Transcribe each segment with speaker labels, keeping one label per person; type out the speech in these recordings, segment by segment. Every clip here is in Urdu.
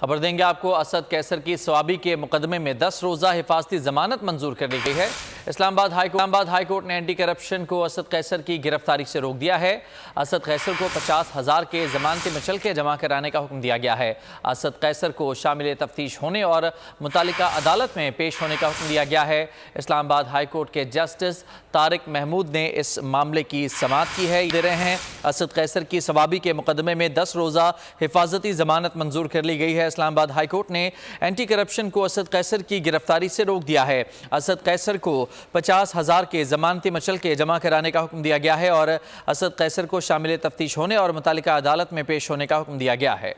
Speaker 1: خبر دیں گے آپ کو، اسد قیصر کی سوابی کے مقدمے میں 10 روزہ حفاظتی ضمانت منظور کر لی گئی ہے۔ اسلام آباد ہائی کورٹ نے اینٹی کرپشن کو اسد قیصر کی گرفتاری سے روک دیا ہے۔ اسد قیصر کو 50,000 کے ضمانتی مچلکے جمع کرانے کا حکم دیا گیا ہے۔ اسد قیصر کو شامل تفتیش ہونے اور متعلقہ عدالت میں پیش ہونے کا حکم دیا گیا ہے۔ اسلام آباد ہائی کورٹ کے جسٹس طارق محمود نے اس معاملے کی سماعت کی ہے۔ دے رہے ہیں اسد قیصر کی سوابی کے مقدمے میں 10 روزہ حفاظتی ضمانت منظور کر لی گئی ہے۔ اسلام آباد ہائی کورٹ نے اینٹی کرپشن کو اسد قیصر کی گرفتاری سے روک دیا ہے۔ اسد قیصر کو 50,000 کے ضمانتی مچلکے جمع کرانے کا حکم دیا گیا ہے اور اسد قیصر کو شامل تفتیش ہونے اور متعلقہ عدالت میں پیش ہونے کا حکم دیا گیا ہے۔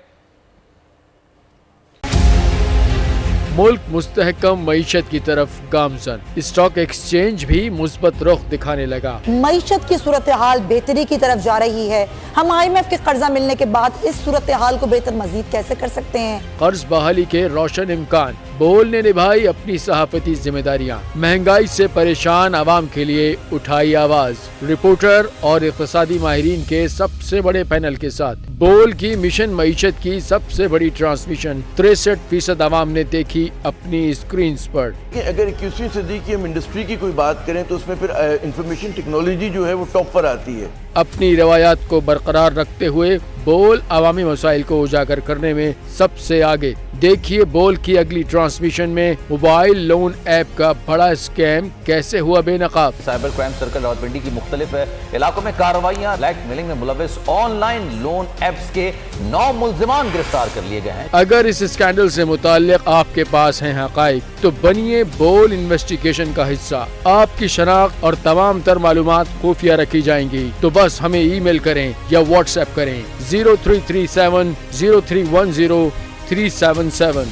Speaker 2: ملک مستحکم معیشت کی طرف گامزن، اسٹاک ایکسچینج بھی مثبت رخ دکھانے لگا۔
Speaker 3: معیشت کی صورتحال بہتری کی طرف جا رہی ہے۔ ہم IMF کے قرضہ ملنے کے بعد اس صورتحال کو بہتر مزید کیسے کر سکتے ہیں؟
Speaker 2: قرض بحالی کے روشن امکان، بول نے نبھائی اپنی صحافتی ذمہ داریاں، مہنگائی سے پریشان عوام کے لیے اٹھائی آواز۔ رپورٹر اور اقتصادی ماہرین کے سب سے بڑے پینل کے ساتھ بول کی مشن معیشت کی سب سے بڑی ٹرانسمیشن 63% عوام نے دیکھی اپنی اسکرینز پر۔
Speaker 4: اگر 21ویں صدی کی ہم انڈسٹری کی کوئی بات کریں تو اس میں پھر انفارمیشن ٹیکنالوجی جو ہے وہ ٹاپ پر آتی ہے۔
Speaker 2: اپنی روایات کو برقرار رکھتے ہوئے بول عوامی مسائل کو اجاگر کرنے میں سب سے آگے۔ دیکھیے بول کی اگلی ٹرانسمیشن میں موبائل لون ایپ کا بڑا اسکیم کیسے ہوا بے نقاب۔
Speaker 5: سائبر کرائم سرکل راولپنڈی کی مختلف علاقوں میں کارروائیاں، بلیک میلنگ میں ملوث آن لائن لون ایپس کے 9 ملزمان گرفتار کر لیے گئے ہیں۔
Speaker 2: اگر اس اسکینڈل سے متعلق آپ کے پاس ہیں حقائق تو بنیے بول انویسٹیگیشن کا حصہ۔ آپ کی شناخت اور تمام تر معلومات خفیہ رکھی جائیں گی، تو بس ہمیں ای میل کریں یا واٹس ایپ کریں 0337 0310 377۔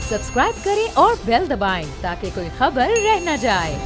Speaker 6: سبسکرائب کریں اور بیل دبائیں تاکہ کوئی خبر رہ نہ جائے۔